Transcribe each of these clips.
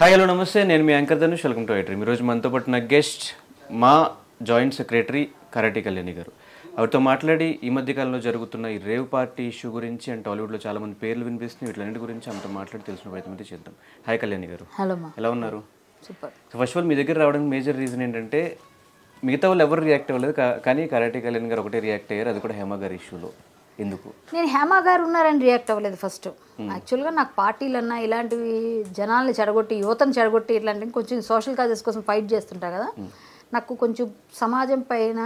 Hi hello నమస్తే, నేను మీ యాంకర్ ధనుష్. వెల్కమ్ టు ఐట్రీ. ఈరోజు మనతో పాటు నా గెస్ట్ మా జాయింట్ సెక్రటరీ కరాటి కళ్యాణి గారు. ఆవిడతో మాట్లాడి ఈ మధ్యకాలంలో జరుగుతున్న ఈ రేవ్ పార్టీ ఇష్యూ గురించి అండ్ టాలీవుడ్లో చాలా మంది పేర్లు వినిపిస్తున్నాయి, వీటిలన్నిటి గురించి ఆమెతో మాట్లాడి తెలిసిన ప్రయత్నం అయితే చేద్దాం. హాయ్ కళ్యాణి గారు, హలో. ఎలా ఉన్నారు? సూపర్. ఫస్ట్ ఆఫ్ ఆల్ మీ దగ్గర రావడానికి మేజర్ రీజన్ ఏంటంటే మిగతా వాళ్ళు ఎవరు రియాక్ట్ అవ్వలేదు, కానీ కరాటి కళ్యాణి గారు ఒకటే రియాక్ట్ అయ్యారు, అది కూడా హేమ గారి ఇష్యూలో. ఎందుకు? నేను హేమ గారు ఉన్నారని రియాక్ట్ అవ్వలేదు. ఫస్ట్ యాక్చువల్గా నాకు పార్టీలన్నా ఇలాంటివి జనాల్ని చెడగొట్టి యువతను చెడగొట్టి ఇట్లాంటివి కొంచెం సోషల్ కాజెస్ కోసం ఫైట్ చేస్తుంటా కదా, నాకు కొంచెం సమాజం పైన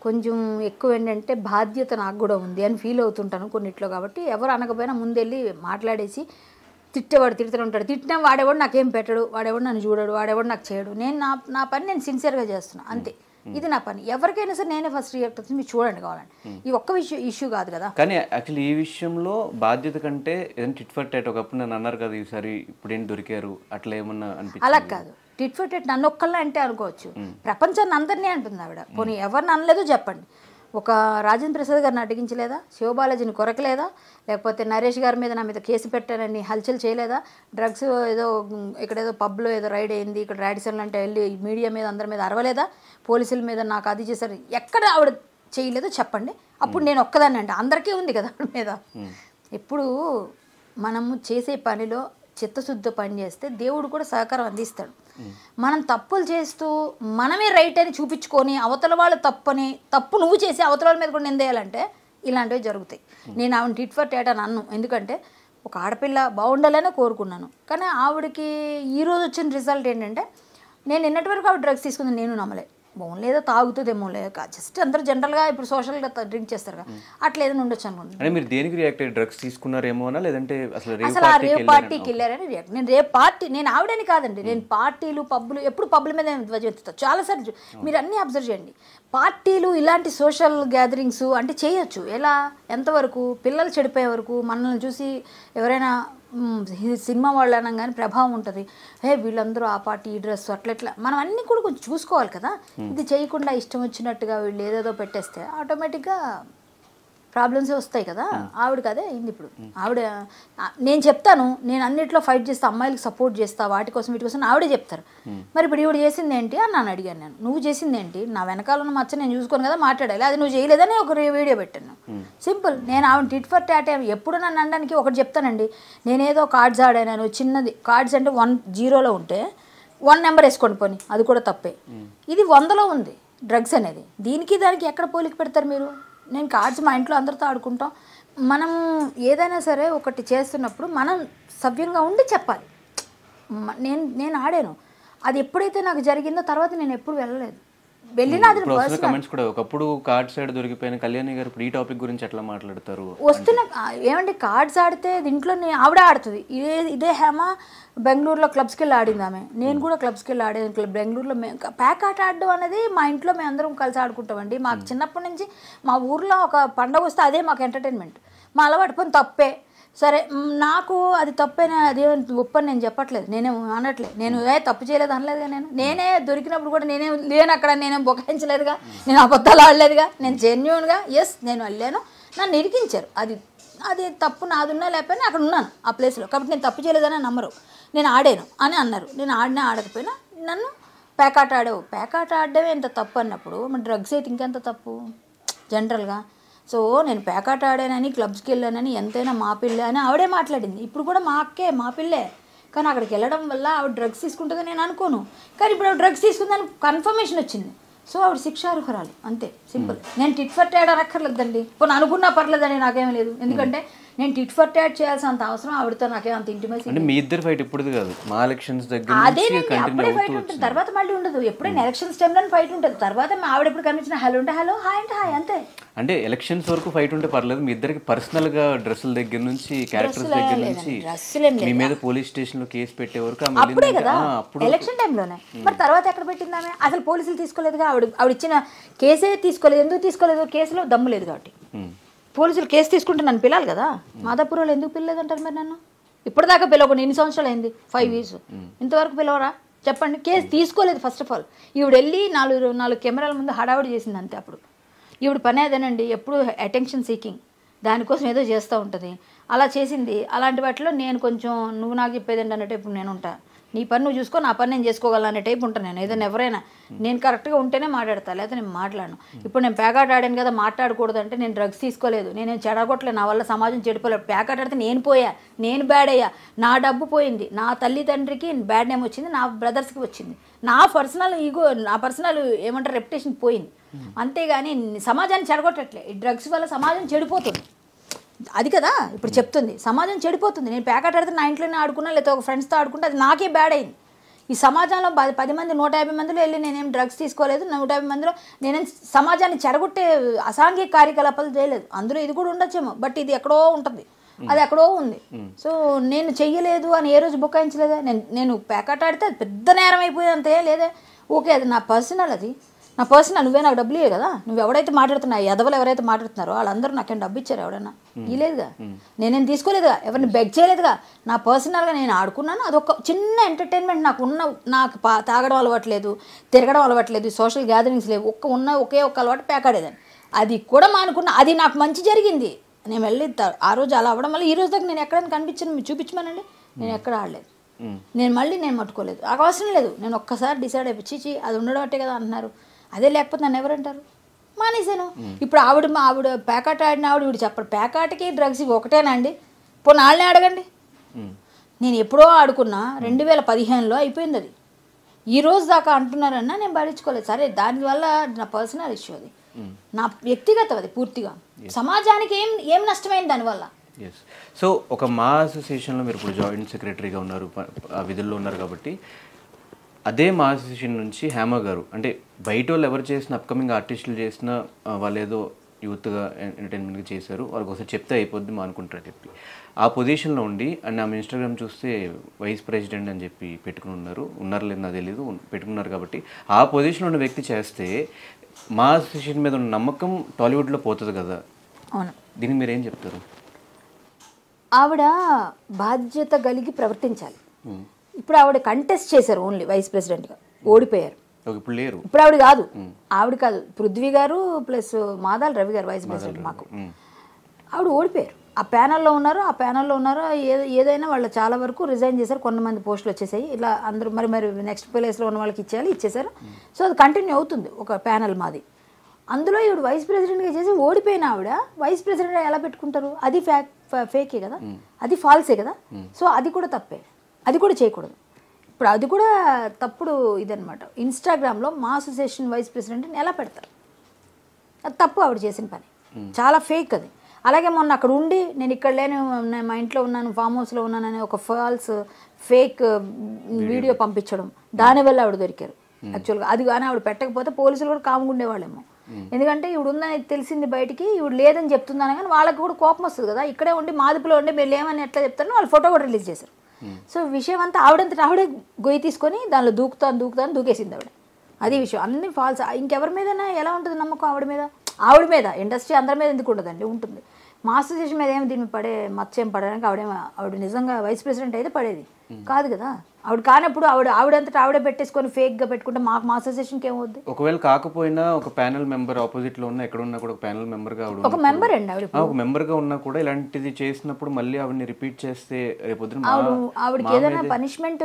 కొంచెం ఎక్కువ ఏంటంటే బాధ్యత నాకు కూడా ఉంది అని ఫీల్ అవుతుంటాను కొన్నిట్లో. కాబట్టి ఎవరు అనకపోయినా ముందెళ్ళి మాట్లాడేసి తిట్టేవాడు తిడుతూనే ఉంటాడు. తిట్టినా వాడేవాడు నాకేం పెట్టడు, వాడేవాడు నన్ను చూడడు, వాడేవాడు నాకు చేయడు. నేను నా పని నేను సిన్సియర్గా చేస్తున్నాను, అంతే. ఇది నా పని. ఎవరికైనా సరే నేనే ఫస్ట్ రియాక్ట్ అవుతుంది. మీరు చూడండి కావాలండి, ఈ ఒక్క ఇష్యూ కాదు కదా. కానీ యాక్చువల్లీ ఈ విషయంలో బాధ్యత కంటే ఏదైనా టిట్ ఫర్ టాట్ ఒకప్పుడు నన్ను అన్నారు కదా, ఈసారి ఇప్పుడు ఏంటి దొరికారు అట్లా ఏమన్నా అనిపించింది? అలా కాదు, టిట్ ఫర్ టాట్ నన్ను ఒక్కళ్ళ అంటే అనుకోవచ్చు, ప్రపంచాన్ని అందరినీ అంటుంది ఆవిడ. పోనీ ఎవరిని అనలేదో చెప్పండి. ఒక రాజేంద్ర ప్రసాద్ గారిని అడిగించలేదా, శివబాలాజీని కొరకలేదా, లేకపోతే నరేష్ గారి మీద నా మీద కేసు పెట్టారని హల్చల్ చేయలేదా, డ్రగ్స్ ఏదో ఇక్కడేదో పబ్లో ఏదో రైడ్ అయింది, ఇక్కడ రాడిసన్ అంటే వెళ్ళి మీడియా మీద అందరి మీద అరవలేదా, పోలీసుల మీద నాకు అది చేశారు, ఎక్కడ ఆవిడ చేయలేదో చెప్పండి. అప్పుడు నేను ఒక్కదాన్ని అంటే అందరికీ ఉంది కదా ఆవిడ మీద. ఎప్పుడు మనము చేసే పనిలో చిత్తశుద్ధి పని చేస్తే దేవుడు కూడా సహకారం అందిస్తాడు. మనం తప్పులు చేస్తూ మనమే రైట్ అని చూపించుకొని అవతల వాళ్ళు తప్పు నువ్వు చేసి అవతల వాళ్ళ మీద కూడా నిందేయాలంటే ఇలాంటివి జరుగుతాయి. నేను ఆవిడ టిట్ ఫర్ టాట్ అని అన్ను, ఎందుకంటే ఒక ఆడపిల్ల బాగుండాలనే కోరుకున్నాను. కానీ ఆవిడకి ఈరోజు వచ్చిన రిజల్ట్ ఏంటంటే, నేను నిన్నటి వరకు ఆవిడ డ్రగ్స్ తీసుకుంది నేను నమ్మలే. బాగుండేదో తాగుతుందేమో లేక జస్ట్ అందరూ జనరల్గా ఇప్పుడు సోషల్గా డ్రింక్ చేస్తారు కదా, అట్లా ఏదైనా ఉండొచ్చు అనుకుంటున్నాను. అంటే మీరు దేనికి రియాక్ట్ అయ్యి డ్రగ్స్ తీసుకున్నారేమో అనా, లేదంటే అసలు ఆ రేవ్ పార్టీకి వెళ్ళారని రియాక్ట్. నేను రేవ్ పార్టీ నేను ఆవిడని కాదండి, నేను పార్టీలు పబ్బులు ఎప్పుడు పబ్బుల మీద ధ్వజెత్తుతాను చాలాసార్లు. మీరు అన్నీ అబ్జర్వ్ చేయండి. పార్టీలు ఇలాంటి సోషల్ గ్యాదరింగ్స్ అంటే చేయొచ్చు. ఎలా, ఎంతవరకు? పిల్లలు చెడిపోయే వరకు. మనల్ని చూసి ఎవరైనా సినిమా వాళ్ళు అనగానే ప్రభావం ఉంటుంది, వీళ్ళందరూ ఆ పార్టీ ఈ డ్రెస్ అట్లా మనం అన్నీ కూడా కొంచెం చూసుకోవాలి కదా. ఇది చేయకుండా ఇష్టం వచ్చినట్టుగా వీళ్ళు ఏదేదో పెట్టేస్తే ఆటోమేటిక్గా ప్రాబ్లమ్సే వస్తాయి కదా. ఆవిడకి అదే అయింది ఇప్పుడు. ఆవిడ నేను చెప్తాను, నేను అన్నిట్లో ఫైట్ చేస్తా, అమ్మాయిలకు సపోర్ట్ చేస్తా, వాటి కోసం వీటి కోసం ఆవిడే చెప్తారు. మరి ఇప్పుడు ఈవిడ చేసింది ఏంటి అని నన్ను అడిగాను. నేను నువ్వు చేసింది ఏంటి, నా వెనకాల ఉన్న మచ్చ నేను చూసుకోను కదా మాట్లాడాలి, అది నువ్వు చేయలేదని ఒక వీడియో పెట్టాను. సింపుల్. నేను ఆవిడ టిట్ ఫర్ టాట్ ఎప్పుడు నన్ను అనడానికి ఒకటి చెప్తానండి, నేనేదో కార్డ్స్ ఆడాను చిన్నది. కార్డ్స్ అంటే 1-0 ఉంటే 1 నెంబర్ వేసుకోండి పోనీ, అది కూడా తప్పే. ఇది 100లో ఉంది డ్రగ్స్ అనేది. దీనికి దానికి ఎక్కడ పోలిక పెడతారు మీరు? నేను కార్డ్స్ మా ఇంట్లో అందరితో ఆడుకుంటాం. మనం ఏదైనా సరే ఒకటి చేస్తున్నప్పుడు మనం సవ్యంగా ఉండి చెప్పాలి. నేను ఆడాను, అది ఎప్పుడైతే నాకు జరిగిందో తర్వాత నేను ఎప్పుడు వెళ్ళలేదు. వెళ్ళినా అది కమెంట్స్ కూడా ఒకప్పుడు కార్డ్ సైడ్ దొరికిపోయిన కళ్యాణి గారు ఇప్పుడు ఈ టాపిక్ గురించి ఎట్లా మాట్లాడతారు? వస్తున్న ఏమంటే కార్డ్స్ ఆడితే దీంట్లో ఆవిడే ఆడుతుంది. ఇదే హేమ బెంగళూరులో క్లబ్స్కి వెళ్ళి ఆడింది ఆమె. నేను కూడా క్లబ్స్కి వెళ్ళి ఆడేది. బెంగళూరులో ప్యాక్ ఆట ఆడడం అనేది మా ఇంట్లో మేము అందరం కలిసి ఆడుకుంటామండి. మాకు చిన్నప్పటి నుంచి మా ఊర్లో ఒక పండగ వస్తే అదే మాకు ఎంటర్టైన్మెంట్. మా అలవాటు పని తప్పే సరే, నాకు అది తప్పైనా అదే ఒప్పని నేను చెప్పట్లేదు, నేనేం అనట్లేదు. నేను తప్పు చేయలేదు అనలేదుగా. నేనే దొరికినప్పుడు కూడా నేనే లేను అక్కడ, నేనేం బొకాయించలేదుగా, నేను అబద్ధాలు ఆడలేదుగా, నేను జెన్యూన్గా నేను వెళ్ళాను, నన్ను ఇరికించారు. అది తప్పు నాదున్నా లేకపోయినా అక్కడ ఉన్నాను ఆ ప్లేస్లో. కాబట్టి నేను తప్పు చేయలేదని నమ్మరు. నేను ఆడాను అని అన్నారు. నేను ఆడకపోయినా నన్ను ప్యాకాట ఆడావు, ప్యాకాట ఆడడమే ఎంత తప్పు అన్నప్పుడు మరి డ్రగ్స్ అయితే ఇంకెంత తప్పు జనరల్గా. సో నేను ప్యాకాట ఆడానని క్లబ్స్కి వెళ్ళానని ఎంతైనా మా పిల్ల అని ఆవిడే మాట్లాడింది. ఇప్పుడు కూడా మా అక్కే మా పిల్లే. కానీ అక్కడికి వెళ్ళడం వల్ల ఆవిడ డ్రగ్స్ తీసుకుంటుందని నేను అనుకోను. కానీ ఇప్పుడు ఆవిడ డ్రగ్స్ తీసుకుందని కన్ఫర్మేషన్ వచ్చింది. సో ఆవిడ శిక్షార్హురాలు, అంతే సింపుల్. నేను టిట్ ఫర్ టాట్ అనక్కర్లేదండి, ఇప్పుడు అనుకున్నా పర్లేదండి, నాకేం లేదు. ఎందుకంటే నేను టిట్ ఫర్ టాట్ చేయాల్సినంత అవసరం ఆవిడతో నాకేం అంత ఇంటిమేసి. అంటే మీ ఇద్దరు ఫైట్ ఇప్పుడు కాదు, మా ఎలక్షన్స్ దగ్గర అదేనండి, అప్పుడే ఫైట్ ఉంటుంది, తర్వాత మళ్ళీ ఉండదు. ఎప్పుడైనా ఎలక్షన్స్ టైంలో ఫైట్ ఉంటుంది, తర్వాత ఆవిడ ఎప్పుడు కనిపించిన హలో అంటే హలో, హాయ్ అంటే హాయ్, అంతే. అంటే ఎలక్షన్స్ వరకు ఫైట్ ఉంటే పర్లేదు, మీ ఇద్దరికి పర్సనల్ గా డ్రెస్సుల దగ్గర నుంచి క్యారెక్టర్స్ దగ్గర నుంచి మీ మీద పోలీస్ స్టేషన్ లో కేసు పెట్టే వరకు అప్పుడే కదా, ఎలక్షన్ టైంలోనే. మరి తర్వాత ఎక్కడ పెట్టింది ఆమె? అసలు పోలీసులు తీసుకోలేదుగా, ఆవిడ ఇచ్చిన కేసే తీసుకోలేదు. ఎందుకు తీసుకోలేదు? కేసులో దమ్ము లేదు కాబట్టి. పోలీసులు కేసు తీసుకుంటే నన్ను పిలాలి కదా. మాదాపూర్లో ఎందుకు పిల్లలేదంటారు మరి నన్ను? ఇప్పటిదాకా పిలవకుండా ఎన్ని సంవత్సరాలు అయింది? 5 years. ఇంతవరకు పిలవరా చెప్పండి? కేసు తీసుకోలేదు ఫస్ట్ ఆఫ్ ఆల్. ఈవిడ వెళ్ళి 4 కెమెరాల ముందు హడావుడి చేసింది అంతే. అప్పుడు ఈవిడ పని అదేనండి, ఎప్పుడు అటెన్షన్ సీకింగ్, దానికోసం ఏదో చేస్తూ ఉంటుంది. అలా చేసింది. అలాంటి వాటిలో నేను కొంచెం నువ్వు నాకు చెప్పేది ఏంటన్నట్టు ఇప్పుడు నేను ఉంటా. నీ పని నువ్వు చూసుకో, నా పని నేను చేసుకోగలను అనే టైప్ ఉంటాను నేను. ఏదైనా ఎవరైనా నేను కరెక్ట్గా ఉంటేనే మాట్లాడతాను, లేకపోతే నేను మాట్లాడను. ఇప్పుడు నేను ప్యాకాట్ ఆడాను కదా మాట్లాడకూడదు అంటే నేను డ్రగ్స్ తీసుకోలేదు, నేనేం చెడగొట్టలేదు, నా వల్ల సమాజం చెడిపోలేదు. ప్యాకాట్ ఆడితే నేను పోయా, నేను బ్యాడ్ అయ్యా, నా డబ్బు పోయింది, నా తల్లిదండ్రికి బ్యాడ్ నేమ్ వచ్చింది, నా బ్రదర్స్కి వచ్చింది, నా పర్సనల్ ఈగో, నా పర్సనల్ ఏమంటారు రెప్యుటేషన్ పోయింది. అంతేగాని సమాజాన్ని చెడగొట్టట్లే. ఈ డ్రగ్స్ వల్ల సమాజం చెడిపోతుంది, అది కదా ఇప్పుడు చెప్తుంది. సమాజం చెడిపోతుంది. నేను ప్యాకెట్ ఆడితే నా ఇంట్లోనే ఆడుకున్నా, లేకపోతే ఒక ఫ్రెండ్స్తో ఆడుకుంటే అది నాకే బ్యాడ్ అయింది. ఈ సమాజంలో 10 మంది 150 మందిలో వెళ్ళి నేనేం డ్రగ్స్ తీసుకోలేదు, 150 మందిలో నేనేం సమాజాన్ని చెడగొట్టే అసాంఘిక కార్యకలాపాలు చేయలేదు. అందులో ఇది కూడా ఉండొచ్చేమో, బట్ ఇది ఎక్కడో ఉంటుంది, అది ఎక్కడో ఉంది. సో నేను చెయ్యలేదు అని ఏ రోజు బుకాయించలేదా? నేను ప్యాకెట్ ఆడితే అది పెద్ద నేరం అయిపోయింది అంతే లేదా? ఓకే, అది నా పర్సనల్, అది నా పర్సనల్. నువ్వే నాకు డబ్బులు ఇవ్వవు కదా. నువ్వు ఎవడైతే మాట్లాడుతున్నావు, ఎదవలు ఎవరైతే మాట్లాడుతున్నారో వాళ్ళందరూ నాకేం డబ్బు ఇచ్చారు? ఎవడన్నా ఇవ్వలేదుగా, నేనేం తీసుకోలేదుగా, ఎవరిని బెగ్ చేయలేదుగా. నా పర్సనల్గా నేను ఆడుకున్నాను, అదొక చిన్న ఎంటర్టైన్మెంట్. నాకు తాగడం అలవాట్లేదు, తిరగడం అలవాట్లేదు, సోషల్ గ్యాదరింగ్స్ లేవు, ఒకే ఒక్క అలవాటు ప్యాకాడేదాన్ని. అది కూడా మానుకున్నా, అది నాకు మంచి జరిగింది. నేను వెళ్ళి ఆ రోజు అలా అవ్వడం వల్ల ఈ రోజు దాకా నేను ఎక్కడైనా కనిపించాను, మీరు చూపించమనండి, నేను ఎక్కడ ఆడలేదు. నేను మట్టుకోలేదు, నాకు అవసరం లేదు. నేను ఒక్కసారి డిసైడ్ అయిపోయి అది ఉండడం అంటే కదా అంటున్నారు, అదే లేకపోతే నన్ను ఎవరంటారు? మానేశాను. ఇప్పుడు ఆవిడ ప్యాకాట్ ఆడిన ఆవిడ చెప్పరు ప్యాకాట్కి డ్రగ్స్కి ఒకటేనా అండి? పోనీ వాళ్ళనే అడగండి. నేను ఎప్పుడో ఆడుకున్నా, 2015లో అయిపోయింది అది. ఈ రోజు దాకా అంటున్నారన్నా నేను భరించుకోలేదు. సరే, దానివల్ల నా పర్సనల్ ఇష్యూ, అది నా వ్యక్తిగతం, అది పూర్తిగా. సమాజానికి ఏం నష్టమైంది దానివల్ల? సో ఒక మా అసోసియేషన్లో మీరు ఇప్పుడు జాయింట్ సెక్రటరీగా ఉన్నారు, ఆ విధుల్లో ఉన్నారు కాబట్టి, అదే మా అసోసియేషన్ నుంచి హేమ గారు అంటే బయట వాళ్ళు ఎవరు చేసిన అప్కమింగ్ ఆర్టిస్టులు చేసిన వాళ్ళు ఏదో యూత్గా ఎంటర్టైన్మెంట్గా చేశారు, వాళ్ళకి ఒకసారి చెప్తే అయిపోద్ది మా అనుకుంటారు చెప్పి ఆ పొజిషన్లో ఉండి, అండ్ ఆమె ఇన్స్టాగ్రామ్ చూస్తే వైస్ ప్రెసిడెంట్ అని చెప్పి పెట్టుకుని ఉన్నారో లేదో నాకు తెలీదు, పెట్టుకున్నారు. కాబట్టి ఆ పొజిషన్లో ఉన్న వ్యక్తి చేస్తే మా అసోసియేషన్ మీద ఉన్న నమ్మకం టాలీవుడ్లో పోతుంది కదా. అవును, దీనికి మీరు ఏం చెప్తారు? ఆవిడ బాధ్యత కలిగి ప్రవర్తించాలి. ఇప్పుడు ఆవిడ కంటెస్ట్ చేశారు, ఓన్లీ వైస్ ప్రెసిడెంట్గా ఓడిపోయారు. ఇప్పుడు లేరు, ఇప్పుడు ఆవిడ కాదు పృథ్వీ గారు ప్లస్ మాదాల రవి గారు వైస్ ప్రెసిడెంట్ మాకు. ఆవిడ ఓడిపోయారు. ఆ ప్యానల్లో ఉన్నారు. ఏదైనా వాళ్ళు చాలా వరకు రిజైన్ చేశారు, కొంతమంది పోస్టులు వచ్చేసాయి. ఇలా అందరూ మరి నెక్స్ట్ ప్లేస్లో ఉన్న వాళ్ళకి ఇచ్చేసారు. సో అది కంటిన్యూ అవుతుంది ఒక ప్యానల్ మాది. అందులో ఈవిడ వైస్ ప్రెసిడెంట్గా చేసి ఓడిపోయిన ఆవిడ వైస్ ప్రెసిడెంట్గా ఎలా పెట్టుకుంటారు? అది ఫేకే కదా, అది ఫాల్సే కదా. సో అది కూడా తప్పే, అది కూడా చేయకూడదు. ఇప్పుడు అది కూడా తప్పుడు ఇదనమాట. ఇన్స్టాగ్రామ్లో మా అసోసియేషన్ వైస్ ప్రెసిడెంట్ని ఎలా పెడతారు? అది తప్పు, ఆవిడ చేసిన పని చాలా ఫేక్ అది. అలాగే మొన్న అక్కడ ఉండి నేను ఇక్కడ లేను, నేను మా ఇంట్లో ఉన్నాను, ఫామ్ హౌస్లో ఉన్నానని ఒక ఫేక్ వీడియో పంపించడం, దానివల్ల ఆవిడ దొరికారు. యాక్చువల్గా అది కానీ ఆవిడ పెట్టకపోతే పోలీసులు కూడా కాముగా ఉండేవాళ్ళేమో. ఎందుకంటే ఈవిడ ఉందని తెలిసింది బయటికి, ఈవిడ లేదని చెప్తున్నాను కానీ వాళ్ళకి కూడా కోపం వస్తుంది కదా. ఇక్కడే ఉండి మాదిపులో ఉండి మీరు లేమని ఎట్లా చెప్తారో వాళ్ళు ఫోటో కూడా రిలీజ్ చేశారు. సో విషయం అంతా ఆవిడే గొయ్యి తీసుకొని దానిలో దూకుతాను దూకేసింది ఆవిడ. అది విషయం, అన్ని ఫాల్స్. ఇంకెవరి మీదైనా ఎలా ఉంటుంది నమ్మకం? ఆవిడ మీద ఇండస్ట్రీ అందరి మీద ఎందుకు ఉండదండి? ఉంటుంది. మా అసోసియేషన్ మీద ఏమి దీన్ని మత్స్యం పడడానికి ఆవిడ నిజంగా వైస్ ప్రెసిడెంట్ అయితే పడేది కాదు కదా. ఆవిడ కానప్పుడు ఆవిడంతటా ఆవిడే పెట్టేసుకొని ఫేక్గా పెట్టుకుంటే మా అసోసియేషన్కి ఏమవుద్ది? ఒకవేళ కాకపోయినా ఒక ప్యానల్ మెంబర్ ఆపోజిట్లో ఉన్న ఎక్కడ ఉన్నా కూడా ఒక ప్యానల్ మెంబర్గా ఒక మెంబర్ అండి ఆవిడ, ఒక మెంబర్గా ఉన్నా కూడా ఇలాంటిది చేసినప్పుడు మళ్ళీ ఆవిడని రిపీట్ చేస్తే రేపొద్దున ఆవిడకి ఏదైనా పనిష్మెంట్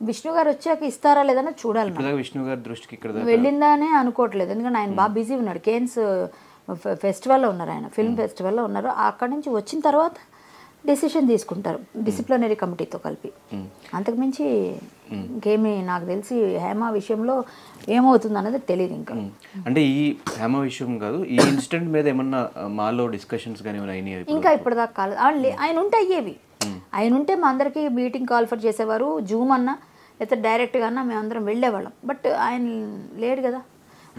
విష్ణు గారు వచ్చాక ఇస్తారా లేదన్నా చూడాలి. విష్ణు గారి దృష్టికి ఇక్కడ వెళ్ళిందానే అనుకోవట్లేదు, ఎందుకంటే ఆయన బాగా బిజీ ఉన్నాడు. కేన్స్ ఫెస్టివల్లో ఉన్నారు, ఆయన ఫిల్మ్ ఫెస్టివల్లో ఉన్నారు. అక్కడి నుంచి వచ్చిన తర్వాత డెసిషన్ తీసుకుంటారు డిసిప్లినరీ కమిటీతో కలిపి. అంతకుమించి ఇంకేమీ నాకు తెలిసి హేమ విషయంలో ఏమవుతుంది అన్నది తెలియదు. అంటే ఈ హేమ విషయం కాదు, ఈ ఇన్సిడెంట్ మీద ఏమన్నా మాలో డిస్కషన్స్ కానీ అయినాయి? ఇంకా ఇప్పటిదాకా కాలేదు. ఆయన ఉంటే అయ్యేవి. ఆయన ఉంటే మా అందరికీ మీటింగ్ కాల్ఫర్ చేసేవారు, జూమ్ అన్నా లేకపోతే డైరెక్ట్గా అన్నా మేమందరం వెళ్ళేవాళ్ళం. బట్ ఆయన లేడు కదా.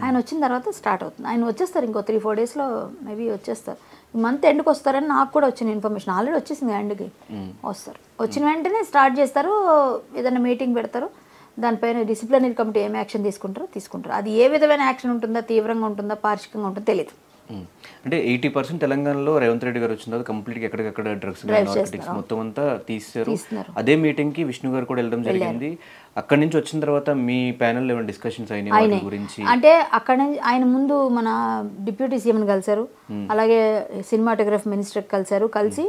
ఆయన వచ్చిన తర్వాత స్టార్ట్ అవుతుంది. ఆయన వచ్చేస్తారు, ఇంకో 3-4 డేస్లో మేబీ వచ్చేస్తారు. మంత్ ఎండ్కి వస్తారని నాకు కూడా వచ్చిన ఇన్ఫర్మేషన్, ఆల్రెడీ వచ్చేసింది ఎండ్కి వస్తారు. వచ్చిన వెంటనే స్టార్ట్ చేస్తారు, ఏదైనా మీటింగ్ పెడతారు, దానిపైన డిసిప్లినరీ కమిటీ ఏం యాక్షన్ తీసుకుంటారు. అది ఏ విధమైన యాక్షన్ ఉంటుందా, తీవ్రంగా ఉంటుందా, పార్షికంగా ఉంటుందో తెలియదు. అంటే 80% తెలంగాణలో రేవంత్ రెడ్డి గారు వచ్చిన తర్వాత కంప్లీట్గా ఎక్కడికక్కడ డ్రగ్స్ నార్కోటిక్స్ మొత్తం అంతా తీస్తారు. అదే మీటింగ్కి విష్ణు గారు కూడా వెళ్ళడం జరిగింది. అక్కడి నుంచి వచ్చిన తర్వాత మీ ప్యానెల్ ఏమైనా డిస్కషన్స్ అయినాయి గురించి? అంటే అక్కడ నుంచి ఆయన ముందు మన డిప్యూటీ సీఎంని కలిశారు, అలాగే సినిమాటోగ్రఫీ మినిస్టర్ కలిశారు. కలిసి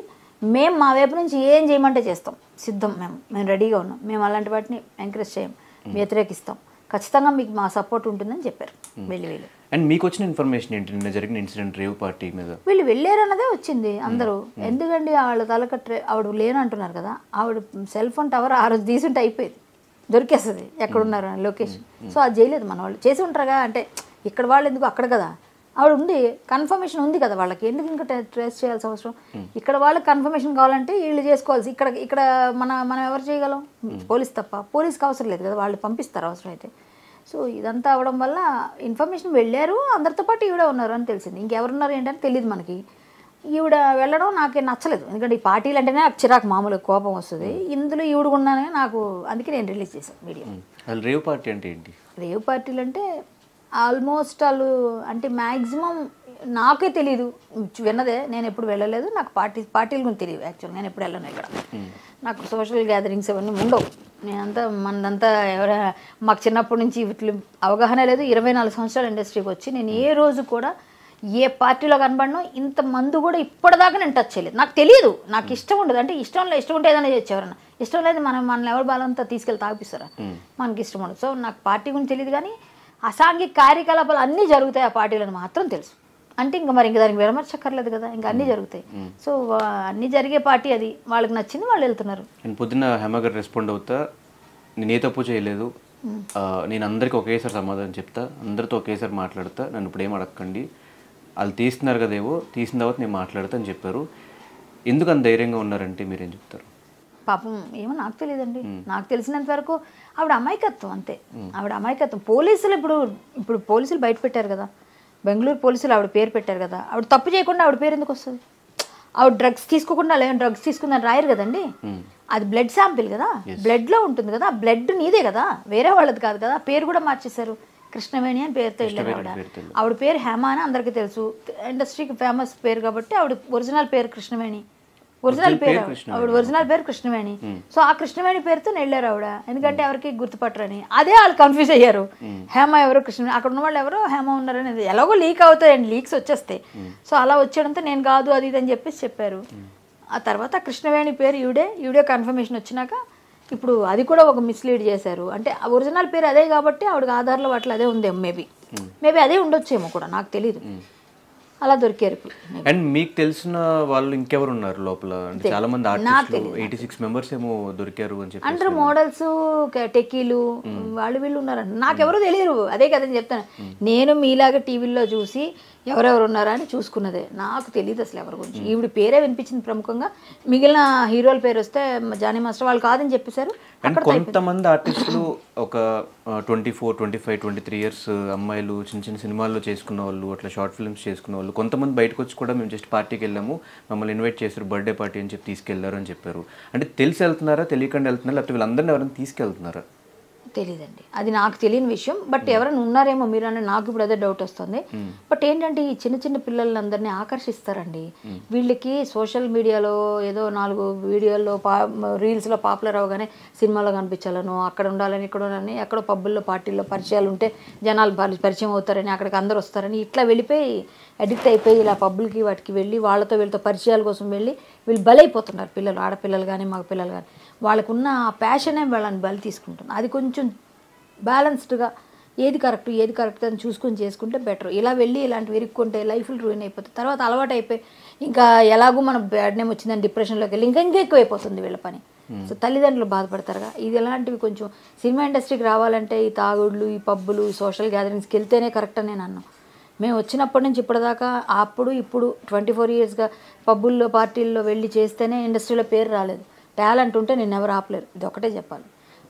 మేము మా వైపు నుంచి ఏం చేయమంటే చేస్తాం, సిద్ధం, మేము రెడీగా ఉన్నాం. మేము అలాంటి వాటిని ఎంకరేజ్ చేయం, వ్యతిరేకిస్తాం. ఖచ్చితంగా మీకు మా సపోర్ట్ ఉంటుందని చెప్పారు వీళ్ళు. అండ్ మీకు వచ్చిన ఇన్ఫర్మేషన్ ఏంటి నిన్న జరిగిన ఇన్సిడెంట్ రేవ్ పార్టీ మీద? వీళ్ళు వెళ్ళారన్నదే వచ్చింది అందరూ. ఎందుకండి వాళ్ళ ఆవిడ లేనంటున్నారు కదా, ఆవిడ సెల్ ఫోన్ టవర్ ఆ రోజు తీసుంటే అయిపోయింది, దొరికేస్తుంది ఎక్కడున్నారు అని లొకేషన్. సో అది చేయలేదు మన వాళ్ళు, చేసి ఉంటారుగా. అంటే ఇక్కడ వాళ్ళు ఎందుకు, అక్కడ కదా ఆవిడ ఉంది, కన్ఫర్మేషన్ ఉంది కదా వాళ్ళకి, ఎందుకు ఇంకా ట్రేస్ చేయాల్సిన అవసరం? ఇక్కడ వాళ్ళకి కన్ఫర్మేషన్ కావాలంటే వీళ్ళు చేసుకోవాల్సి, ఇక్కడ మనం ఎవరు చేయగలం? పోలీస్ తప్ప. పోలీస్కి అవసరం లేదు కదా, వాళ్ళు పంపిస్తారు అవసరం అయితే. సో ఇదంతా అవడం వల్ల ఇన్ఫర్మేషన్ వెళ్ళారు, అందరితో పాటు ఈవిడ ఉన్నారు అని తెలిసింది. ఇంకెవరున్నారు ఏంటని తెలియదు మనకి. ఈవిడ వెళ్ళడం నాకేం నచ్చలేదు, ఎందుకంటే ఈ పార్టీలు అంటేనే నాకు చిరాకు, మామూలు కోపం వస్తుంది. ఇందులో ఈవిడ ఉన్నానే నాకు, అందుకే నేను రిలీజ్ చేశాను మీడియా. రేవ్ పార్టీ అంటే ఏంటి? రేవ్ పార్టీలు అంటే ఆల్మోస్ట్ వాళ్ళు అంటే మ్యాక్సిమం నాకే తెలియదు, విన్నదే, నేను ఎప్పుడు వెళ్ళలేదు. నాకు పార్టీల గురించి తెలియదు యాక్చువల్, నేను ఎప్పుడు వెళ్ళను ఇక్కడ. నాకు సోషల్ గ్యాదరింగ్స్ అవన్నీ ఉండవు. నేనంతా మనదంతా మాకు చిన్నప్పటి నుంచి వీటి అవగాహన లేదు. 24 సంవత్సరాల ఇండస్ట్రీకి వచ్చి నేను ఏ రోజు కూడా ఏ పార్టీలో కనబడను, ఇంత మందు కూడా ఇప్పటిదాకా నేను టచ్ చేయలేదు. నాకు తెలియదు, నాకు ఇష్టం ఉండదు. అంటే ఇష్టం ఉంటే ఏదైనా చేయొచ్చు, ఎవరన్నా ఇష్టం లేదు మనల్ని ఎవరు బాలంతా తీసుకెళ్ళి తాగిపిస్తారా, మనకి ఇష్టం ఉండదు. సో నాకు పార్టీ గురించి తెలియదు, కానీ అసాంఘిక కార్యకలాపాలు అన్నీ జరుగుతాయి ఆ పార్టీలను మాత్రం తెలుసు. అంటే ఇంకా దానికి విడమర్చక్కర్లేదు కదా, ఇంకా అన్నీ జరుగుతాయి. సో అన్నీ జరిగే పార్టీ అది, వాళ్ళకి నచ్చింది వాళ్ళు వెళ్తున్నారు. నేను పొద్దున్న హేమ గారు రెస్పాండ్ అవుతా, నేను ఏ తప్పు చేయలేదు, నేను అందరికీ ఒకేసారి సమాధానం చెప్తా, అందరితో ఒకేసారి మాట్లాడతా, నన్ను ఇప్పుడు ఏం అడగకండి, వాళ్ళు తీస్తున్నారు కదేవో, తీసిన తర్వాత నేను మాట్లాడతా అని చెప్పారు. ఎందుకు అంత ధైర్యంగా ఉన్నారంటే మీరేం చెప్తారు? పాపం ఏమో నాకు తెలియదండి, నాకు తెలిసినంత వరకు ఆవిడ అమాయకత్వం అంతే, ఆవిడ అమాయకత్వం. పోలీసులు ఇప్పుడు పోలీసులు బయట పెట్టారు కదా, బెంగళూరు పోలీసులు ఆవిడ పేరు పెట్టారు కదా, ఆవిడ తప్పు చేయకుండా ఆవిడ పేరు ఎందుకు వస్తుంది? ఆవిడ డ్రగ్స్ తీసుకోకుండా లేదు, డ్రగ్స్ తీసుకుందని రాయరు కదండి. అది బ్లడ్ శాంపిల్ కదా, బ్లడ్లో ఉంటుంది కదా, బ్లడ్ నీదే కదా, వేరే వాళ్ళది కాదు కదా. పేరు కూడా మార్చేశారు, కృష్ణవేణి అని పేరుతో వెళ్ళారు ఆవిడ. ఆవిడ పేరు హేమ అని అందరికీ తెలుసు, ఇండస్ట్రీకి ఫేమస్ పేరు కాబట్టి ఆవిడ ఒరిజినల్ పేరు కృష్ణవేణి, ఒరిజినల్ పేరు కృష్ణవేణి. సో ఆ కృష్ణవేణి పేరుతో వెళ్ళారు ఆవిడ, ఎందుకంటే ఎవరికి గుర్తుపట్టరని. అదే వాళ్ళు కన్ఫ్యూజ్ అయ్యారు, హేమ ఎవరో కృష్ణవేణి, అక్కడ ఉన్న వాళ్ళు ఎవరో హేమ ఉన్నారని. ఎలాగో లీక్ అవుతాయండి, లీక్స్ వచ్చేస్తాయి. సో అలా వచ్చేయడంతో నేను కాదు అది ఇది అని చెప్పారు. ఆ తర్వాత కృష్ణవేణి పేరు ఈవిడే కన్ఫర్మేషన్ వచ్చినాక ఇప్పుడు అది కూడా ఒక మిస్లీడ్ చేశారు. అంటే ఒరిజినల్ పేరు అదే కాబట్టి ఆవిడకి ఆధార్లో వాటిలో అదే ఉందేమో, మేబీ అదే ఉండొచ్చేమో కూడా, నాకు తెలియదు. అలా దొరికారు ఇప్పుడు. అండ్ మీకు తెలిసిన వాళ్ళు ఇంకెవరు ఉన్నారు లోపల? అంటే చాలా మంది ఆర్టిస్టులు 86 మెంబర్స్ ఏమో దొరికారు అని చెప్పి అంటారు, మోడల్స్, టెకీలు, వీళ్ళు ఉన్నారంట. నాకెవరో తెలియరు, అదే కదని చెప్తాను. నేను మీలాగా టీవీల్లో చూసి ఎవరెవరు ఉన్నారా అని చూసుకున్నదే, నాకు తెలియదు అసలు ఎవరి గురించి. ఈవిడ పేరే వినిపించింది ప్రముఖంగా, మిగిలిన హీరోల పేరు వస్తే జానీ మాస్టర్ వాళ్ళు కాదని చెప్పేశారు. అండ్ కొంతమంది ఆర్టిస్టులు ఒక 24, 25, 23 ఇయర్స్ అమ్మాయిలు చిన్న చిన్న సినిమాల్లో చేసుకున్న వాళ్ళు, అట్లా షార్ట్ ఫిల్మ్స్ చేసుకున్న వాళ్ళు, కొంతమంది బయటకు వచ్చి కూడా మేము జస్ట్ పార్టీకి వెళ్ళాము, మమ్మల్ని ఇన్వైట్ చేశారు, బర్త్డే పార్టీ అని చెప్పి తీసుకెళ్లారు అని చెప్పారు. అంటే తెలిసి వెళ్తున్నారా, తెలియకుండా వెళ్తున్నారా, లేకపోతే వీళ్ళందరినీ ఎవరైనా తీసుకెళ్తున్నారా? తెలీదండి, అది నాకు తెలియని విషయం. బట్ ఎవరైనా ఉన్నారేమో మీరు అని నాకు ఇప్పుడు అదే డౌట్ వస్తుంది. బట్ ఏంటంటే ఈ చిన్న చిన్న పిల్లలందరినీ ఆకర్షిస్తారండి. వీళ్ళకి సోషల్ మీడియాలో ఏదో 4 వీడియోల్లో రీల్స్లో పాపులర్ అవగానే సినిమాలో కనిపించాలను, అక్కడ ఉండాలని, ఇక్కడ ఉండాలని, ఎక్కడో పబ్బుల్లో పార్టీల్లో పరిచయాలు ఉంటే జనాలు పరిచయం అవుతారని, అక్కడికి అందరు వస్తారని ఇట్లా వెళ్ళిపోయి అడిక్ట్ అయిపోయి ఇలా పబ్బులకి వాటికి వెళ్ళి వీళ్ళతో పరిచయాల కోసం వెళ్ళి వీళ్ళు బలైపోతున్నారు. పిల్లలు, ఆడపిల్లలు కానీ మగ పిల్లలు కానీ, వాళ్ళకున్న ఆ ప్యాషనే వాళ్ళని బలి తీసుకుంటుంది. అది కొంచెం బ్యాలెన్స్డ్గా ఏది కరెక్ట్ అని చూసుకొని చేసుకుంటే బెటర్. ఇలా వెళ్ళి ఇలాంటివి ఇరుక్కుంటే లైఫ్లు రూయిన్ అయిపోతుంది. తర్వాత అలవాటు అయిపోయి ఇంకా ఎలాగో మనం బ్యాడ్ నేమ్ వచ్చిందని డిప్రెషన్లోకి వెళ్ళి ఇంకా ఎక్కువైపోతుంది వీళ్ళ పని. సో తల్లిదండ్రులు బాధపడతారుగా. ఇది ఎలాంటివి కొంచెం సినిమా ఇండస్ట్రీకి రావాలంటే ఈ తాగుడులు, ఈ పబ్బులు, సోషల్ గ్యాదరింగ్స్కి వెళ్తేనే కరెక్ట్ అని నేను అన్నాను. మేము వచ్చినప్పటి నుంచి ఇప్పటిదాకా ఇప్పుడు 24 ఇయర్స్గా పబ్బుల్లో పార్టీల్లో వెళ్ళి చేస్తేనే ఇండస్ట్రీలో పేరు రాలేదు. టాలెంట్ ఉంటే నేను ఎవరు ఆపలేరు, ఇది ఒకటే చెప్పాలి.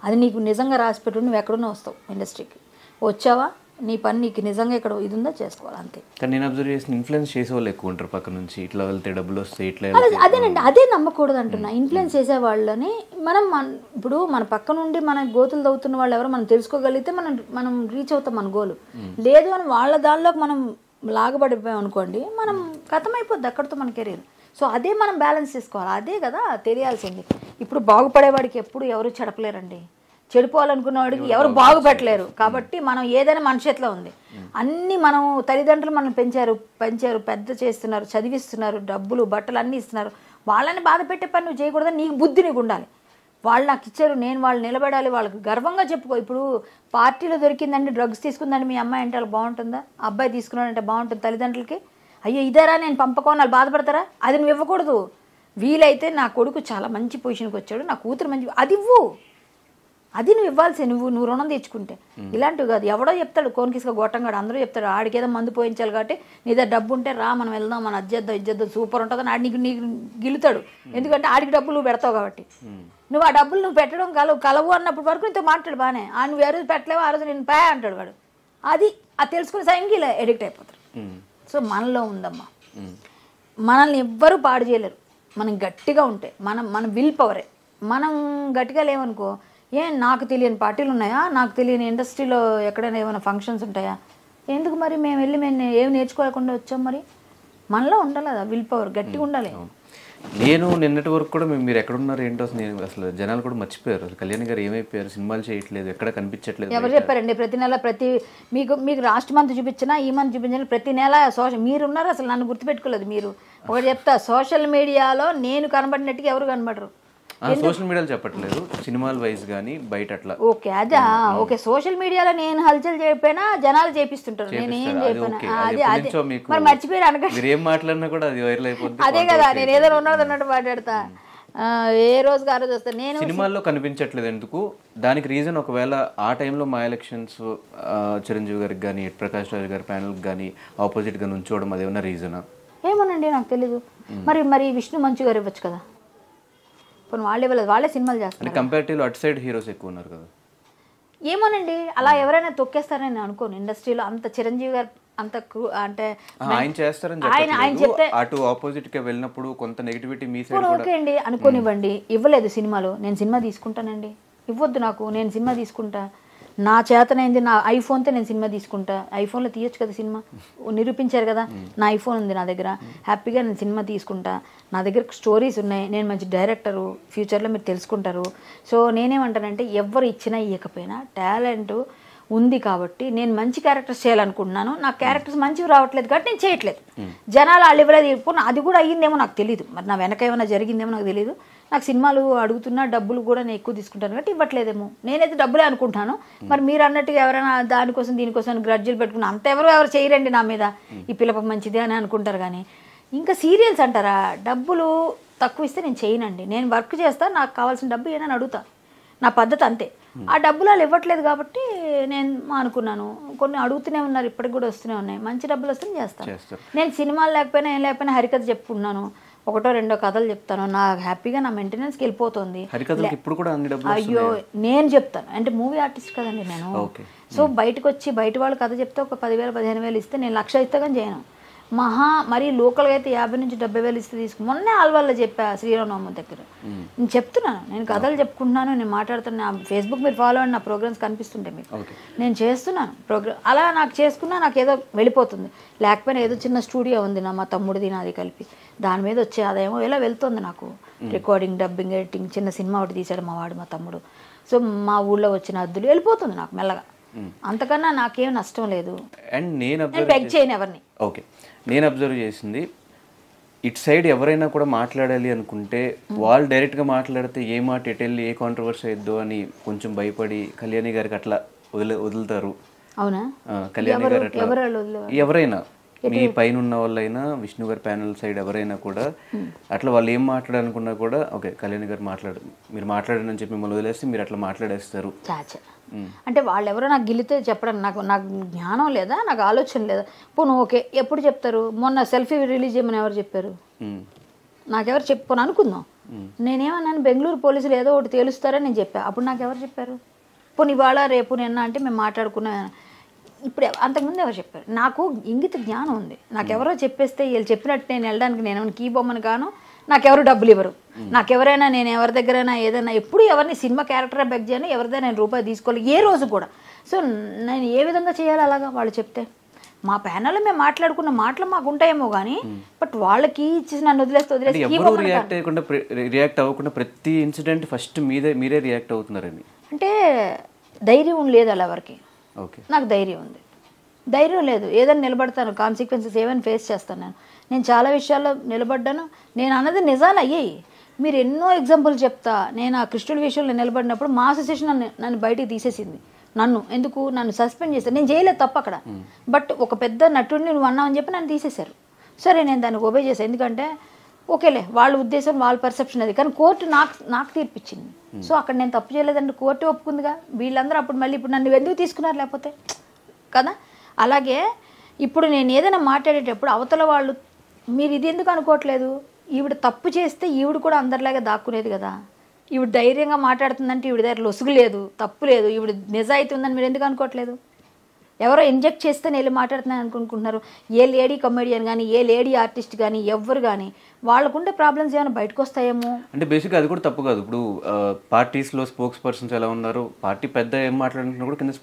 అది నీకు నిజంగా రాసిపెట్టు, నువ్వు ఎక్కడున్నా వస్తావు ఇండస్ట్రీకి. వచ్చావా, నీ పని నీకు నిజంగా ఇక్కడ ఇది ఉందో చేసుకోవాలి అంతే. కానీ నేను అబ్జర్వ్ చేసిన ఇన్ఫ్లుయెన్స్ చేసే వాళ్ళు ఎక్కువ ఉంటారు పక్క నుంచి, ఇట్లా వెళ్తే డబ్బులు వస్తాయి, ఇట్లా అదేనండి, అదే నమ్మకూడదు అంటున్నా. ఇన్ఫ్లుయెన్స్ చేసే వాళ్ళని ఇప్పుడు మన పక్క నుండి మన గోతులు తవ్వుతున్న వాళ్ళు ఎవరో మనం తెలుసుకోగలిగితే మనం రీచ్ అవుతాం మన గోలు. లేదు అని వాళ్ళ దానిలోకి మనం లాగబడిపోయాం అనుకోండి, మనం కథమైపోద్ది అక్కడితో మన కెరీర్. సో అదే మనం బ్యాలెన్స్ చేసుకోవాలి, అదే కదా తెలియాల్సింది. ఇప్పుడు బాగుపడేవాడికి ఎప్పుడు ఎవరు చెడపలేరండి, చెడిపోవాలనుకున్న వాడికి ఎవరు బాగుపెట్టలేరు. కాబట్టి మనం ఏదైనా మన చేతిలో ఉంది. అన్నీ మనం తల్లిదండ్రులు మనం పెంచారు, పెద్ద చేస్తున్నారు, చదివిస్తున్నారు, డబ్బులు బట్టలు అన్నీ ఇస్తున్నారు. వాళ్ళని బాధ పెట్టే పని నువ్వు చేయకూడదని నీకు బుద్ధి నీకు ఉండాలి. వాళ్ళు నాకు ఇచ్చారు, నేను వాళ్ళు నిలబడాలి, వాళ్ళకి గర్వంగా చెప్పుకో. ఇప్పుడు పార్టీలో దొరికిందండి, డ్రగ్స్ తీసుకుందండి మీ అమ్మాయి అంటే వాళ్ళకి బాగుంటుందా? అబ్బాయి తీసుకున్నాడంటే బాగుంటుంది తల్లిదండ్రులకి? అయ్యో ఇదేరా నేను పంపకం వాళ్ళు బాధపడతారా? అది నువ్వు ఇవ్వకూడదు. వీలైతే నా కొడుకు చాలా మంచి పొజిషన్కి వచ్చాడు, నా కూతురు మంచి, అది ఇవ్వు. అది నువ్వు ఇవ్వాల్సి, నువ్వు రుణం తెచ్చుకుంటే. ఇలాంటివి కాదు. ఎవడో చెప్తాడు కోనికిసుక గొట్టంగాడు, అందరూ చెప్తాడు ఆడికి ఏదో మందు పోయించాలి కాబట్టి నీ దగ్గర డబ్బు ఉంటే రా మనం వెళ్దాం, మన అజ్జేద్దాం ఇజ్జేద్దాం సూపర్ ఉంటుందని ఆడి నీకు గిలుతాడు. ఎందుకంటే ఆడికి డబ్బులు నువ్వు పెడతావు కాబట్టి. నువ్వు ఆ డబ్బులు నువ్వు పెట్టడం కలవు అన్నప్పుడు వరకు నీతో మాట్లాడు బాగానే. నువ్వు ఏ రోజు పెట్టలేవు, ఆ రోజు నేను పే అంటాడు వాడు. అది తెలుసుకునే సైన్కి ఇలా ఎడిక్ట్ అయిపోతారు. సో మనలో ఉందమ్మా, మనల్ని ఎవ్వరూ పాడు చేయలేరు. మనం గట్టిగా ఉంటే మన విల్ పవరే. మనం గట్టిగా లేవనుకో, నాకు తెలియని పార్టీలు ఉన్నాయా, నాకు తెలియని ఇండస్ట్రీలో ఎక్కడైనా ఏమైనా ఫంక్షన్స్ ఉంటాయా, ఎందుకు మరి మేము ఏమి నేర్చుకోకుండా వచ్చాం? మరి మనలో ఉండాలి కదా విల్ పవర్, గట్టిగా ఉండాలి. నేను నిన్నటి వరకు కూడా మీరు ఎక్కడున్నారు ఏంటో అసలు జనాలు కూడా మర్చిపోయారు. అసలు కళ్యాణ్ గారు ఏమైపోయారు, సినిమాలు చేయట్లేదు, ఎక్కడ కనిపించట్లేదు. ఎవరు చెప్పారండి? ప్రతి నెల మీకు లాస్ట్ మంత్ చూపించినా ఈ మంత్ చూపించినా ప్రతి నెల మీరు ఉన్నారు. అసలు నన్ను గుర్తుపెట్టుకోలేదు మీరు. ఒకటి చెప్తా, సోషల్ మీడియాలో నేను కనబడినట్టుగా ఎవరు కనబడరు. సోషల్ మీడియాలో చెప్పట్లేదు, సినిమాల వైజ్ కానీ బయట అట్లా. ఓకే అదా ఓకే. సోషల్ మీడియాలో నేను హల్చల్ చేయకపోయినా జనాలు చేపిస్తుంటారు, నేను ఏం చెప్పినా. అది మరి మర్చిపోయారు అనకండి. మీరు ఏం మాట్లాడినా కూడా అది వైరల్ అయిపోతుంది. అదే కదా, నేను ఏదైనా ఉన్నట్టు మాట్లాడతా. ఏ రోజు ఆ రోజు వస్తాను. నేను సినిమాల్లో కనిపించట్లేదు ఎందుకు? దానికి రీజన్ ఒకవేళ ఆ టైంలో మా ఎలక్షన్స్ చిరంజీవి గారికి కానీ ప్రకాష్ రాజ్ గారి ప్యానల్కి కానీ ఆపోజిట్గా నుంచోవడం అదేమన్నా రీజనా? ఏమోనండి నాకు తెలీదు. మరి విష్ణు మంచు గారు ఇవ్వచ్చు కదా. ఇప్పుడు వాళ్ళే ఇవ్వలేదు, వాళ్ళే సినిమాలు చేస్తారు. కంపారిటివ్లీ అటు సైడ్ హీరోస్ ఎక్కువ ఉన్నారు కదా. ఏమోనండి, అలా ఎవరైనా తొక్కేస్తారని నేను అనుకోను. ఇండస్ట్రీలో అంత చిరంజీవి గారు అంత అంటే ఆయన చేస్తారని ఆయన చెప్తే అటు ఆపోజిట్ గా వెళ్ళినప్పుడు కొంత నెగిటివిటీ మీ సైడ్ కూడా ఓకే అండి అనుకోనివ్వండి. ఇవ్వలేదు సినిమాలో, నేను సినిమా తీసుకుంటానండి. ఇవ్వద్దు నాకు, నేను సినిమా తీసుకుంటా. నా చేతనైంది, నా ఐఫోన్తో నేను సినిమా తీసుకుంటా. ఐఫోన్లో తీయొచ్చు కదా సినిమా, నిరూపించారు కదా. నా ఐఫోన్ ఉంది నా దగ్గర, హ్యాపీగా నేను సినిమా తీసుకుంటా. నా దగ్గర స్టోరీస్ ఉన్నాయి, నేను మంచి డైరెక్టరు, ఫ్యూచర్లో మీరు తెలుసుకుంటారు. సో నేనేమంటానంటే ఎవరు ఇచ్చినా ఇవ్వకపోయినా టాలెంట్ ఉంది కాబట్టి నేను మంచి క్యారెక్టర్స్ చేయాలనుకుంటున్నాను. నా క్యారెక్టర్స్ మంచివి రావట్లేదు కాబట్టి నేను చేయట్లేదు. జనాలు వాళ్ళు ఇవ్వలేదు, ఇప్పుడు అది కూడా అయ్యిందేమో నాకు తెలియదు. మరి నా వెనక ఏమైనా జరిగిందేమో నాకు తెలియదు. నాకు సినిమాలు అడుగుతున్నా, డబ్బులు కూడా నేను ఎక్కువ తీసుకుంటాను కాబట్టి ఇవ్వట్లేదేమో. నేనైతే డబ్బులే అనుకుంటాను. మరి మీరు అన్నట్టుగా ఎవరైనా దానికోసం దీనికోసం గ్రడ్జులు పెట్టుకున్నా అంత ఎవరు చేయరండి నా మీద. ఈ పిల్లప మంచిదే అని అనుకుంటారు. కానీ ఇంకా సీరియల్స్ అంటారా, డబ్బులు తక్కువ ఇస్తే నేను చేయనండి. నేను వర్క్ చేస్తాను, నాకు కావాల్సిన డబ్బు ఏమైనా అడుగుతా. నా పద్ధతి అంతే. ఆ డబ్బులు వాళ్ళు ఇవ్వట్లేదు కాబట్టి నేను అనుకున్నాను. కొన్ని అడుగుతూనే ఉన్నారు, ఇప్పటికి కూడా వస్తూనే ఉన్నాయి. మంచి డబ్బులు వస్తే చేస్తాను. నేను సినిమాలు లేకపోయినా ఏం లేకపోయినా హరికథ చెప్పుకున్నాను, ఒకటో రెండో కథలు చెప్తాను. నాకు హ్యాపీగా నా మెయింటెనెన్స్కి వెళ్ళిపోతుంది. అయ్యో నేను చెప్తాను అంటే మూవీ ఆర్టిస్ట్ కదండి నేను. సో బయటకు వచ్చి బయట వాళ్ళు కథ చెప్తే ఒక 10,000 15,000 ఇస్తే నేను 1,00,000 ఇస్తే కానీ చేయను. మరీ లోకల్గా అయితే 50,000 నుంచి 70,000 ఇస్తే తీసుకుని మొన్నే ఆల్వాళ్ళలో చెప్పా శ్రీరామనవమి దగ్గర. నేను చెప్తున్నాను, నేను కథలు చెప్పుకుంటున్నాను, నేను మాట్లాడుతున్నాను. ఫేస్బుక్ మీరు ఫాలో అండి, నా ప్రోగ్రామ్స్ కనిపిస్తుంటాయి మీకు. నేను చేస్తున్నాను ప్రోగ్రామ్, అలా నాకు చేసుకున్నా నాకు ఏదో వెళ్ళిపోతుంది. లేకపోయినా ఏదో చిన్న స్టూడియో ఉంది మా తమ్ముడిది నాది కలిపి, దాని మీద వచ్చే ఆదాయమో ఇలా వెళ్తుంది నాకు. రికార్డింగ్, డబ్బింగ్, ఎడిటింగ్, చిన్న సినిమా ఒకటి తీసాడు మా తమ్ముడు. సో మా ఊళ్ళో వచ్చిన అద్దులు వెళ్ళిపోతుంది నాకు మెల్లగా. అంతకన్నా నాకేం నష్టం లేదు. అండ్ నేను బెగ్ చేయను ఎవరిని. ఓకే, నేను అబ్జర్వ్ చేసింది ఇటు సైడ్ ఎవరైనా కూడా మాట్లాడాలి అనుకుంటే వాళ్ళు డైరెక్ట్గా మాట్లాడితే ఏ మాట ఎటు వెళ్ళి ఏ కాంట్రవర్సీ అయిద్దో అని కొంచెం భయపడి కళ్యాణి గారికి అట్లా వదులుతారు. అవునా? కళ్యాణి గారు అట్లా ఎవరైనా మీ పైన ఉన్న వాళ్ళైనా విష్ణు గారి ప్యానల్ సైడ్ ఎవరైనా కూడా అట్లా వాళ్ళు ఏం మాట్లాడాలనుకున్నా కూడా ఓకే కళ్యాణి గారు మీరు మాట్లాడని చెప్పి మిమ్మల్ని వదిలేస్తే మీరు అట్లా మాట్లాడేస్తారు. అంటే వాళ్ళు ఎవరో నాకు గిలితే చెప్పడం నాకు జ్ఞానం లేదా, నాకు ఆలోచన లేదా. పోను ఓకే ఎప్పుడు చెప్తారు? మొన్న సెల్ఫీ రిలీజ్ చేయమని ఎవరు చెప్పారు? నాకెవరు చెప్పుకొని అనుకుందాం. నేనేమన్నాను, బెంగళూరు పోలీసులు ఏదో ఒకటి తేలుస్తారని నేను చెప్పాను. అప్పుడు నాకు ఎవరు చెప్పారు? పోనీ ఇవాళ రేపు నిన్న అంటే మేము మాట్లాడుకున్నా. ఇప్పుడు అంతకుముందు ఎవరు చెప్పారు? నాకు ఇంగిత జ్ఞానం ఉంది. నాకెవరో చెప్పేస్తే వీళ్ళు చెప్పినట్టు నేను వెళ్ళడానికి నేను కీ బొమ్మను కాను, నాకెవరు డబ్బులు ఇవ్వరు. నాకెవరైనా నేను ఎవరి దగ్గరైనా ఏదైనా ఎప్పుడు ఎవరిని సినిమా క్యారెక్టర్ బెగ్ చేయను, ఎవరిదైనా నేను రూపాయి తీసుకోవాలి ఏ రోజు కూడా. సో నేను ఏ విధంగా చేయాలి అలాగా వాళ్ళు చెప్తే? మా ప్యానల్లో మేము మాట్లాడుకున్న మాటలు మాకు ఉంటాయేమో కానీ బట్ వాళ్ళకి ఇచ్చేసి నన్ను వదిలేస్తే రియాక్ట్ అవ్వకుండా ప్రతి ఇన్సిడెంట్ ఫస్ట్ మీరే రియాక్ట్ అవుతున్నారని. అంటే ధైర్యం లేదు అలా ఎవరికి. నాకు ధైర్యం ఉంది. ధైర్యం లేదు. ఏదైనా నిలబడతాను, కాన్సిక్వెన్సెస్ ఏమైనా ఫేస్ చేస్తాను. నేను చాలా విషయాల్లో నిలబడ్డాను. నేను అన్నది నిజాలు అయ్యాయి. మీరు ఎన్నో ఎగ్జాంపుల్ చెప్తా. నేను ఆ కృష్ణుడి విషయంలో నిలబడినప్పుడు మా అసోసియేషన్ నన్ను బయటికి తీసేసింది. నన్ను సస్పెండ్ చేశారు. నేను చేయలేదు తప్పు అక్కడ, బట్ ఒక పెద్ద నటుడిని నువ్వు అన్నావని చెప్పి నన్ను తీసేశారు. సరే, నేను దానికి ఒబే చేశాను. ఎందుకంటే ఓకేలే, వాళ్ళ ఉద్దేశం, వాళ్ళ పర్సెప్షన్ అది. కానీ కోర్టు నాకు తీర్పిచ్చింది. సో అక్కడ నేను తప్పు చేయలేదంటే కోర్టు ఒప్పుకుందిగా. వీళ్ళందరూ అప్పుడు మళ్ళీ ఇప్పుడు నన్ను ఎందుకు తీసుకున్నారు లేకపోతే కదా. అలాగే ఇప్పుడు నేను ఏదైనా మాట్లాడేటప్పుడు అవతల వాళ్ళు మీరు ఇది ఎందుకు అనుకోవట్లేదు, ఈవిడ తప్పు చేస్తే ఈవిడ కూడా అందరిలాగా దాక్కునేది కదా, ఈవిడ ధైర్యంగా మాట్లాడుతుందంటే ఈవిడ దగ్గర లొసుగు లేదు, తప్పు లేదు, ఈవిడ నిజాయితీ ఉందని మీరు ఎందుకు అనుకోవట్లేదు? ఎవరో ఇంజెక్ట్ చేస్తే నేను మాట్లాడుతున్నాను అనుకుంటున్నారు. ఏ లేడీ కమెడియన్ కానీ, ఏ లేడీ ఆర్టిస్ట్ కానీ, ఎవ్వరు కానీ వాళ్ళకుంటే ప్రాబ్లమ్స్ ఏమైనా బయటకు వస్తాయేమో. అంటే బేసిక్గా అది కూడా తప్పు కాదు. ఇప్పుడు పార్టీస్లో స్పోక్స్ పర్సన్స్ ఎలా ఉన్నారు, పార్టీ పెద్ద ఏం మాట్లాడుతున్నా కూడా కింద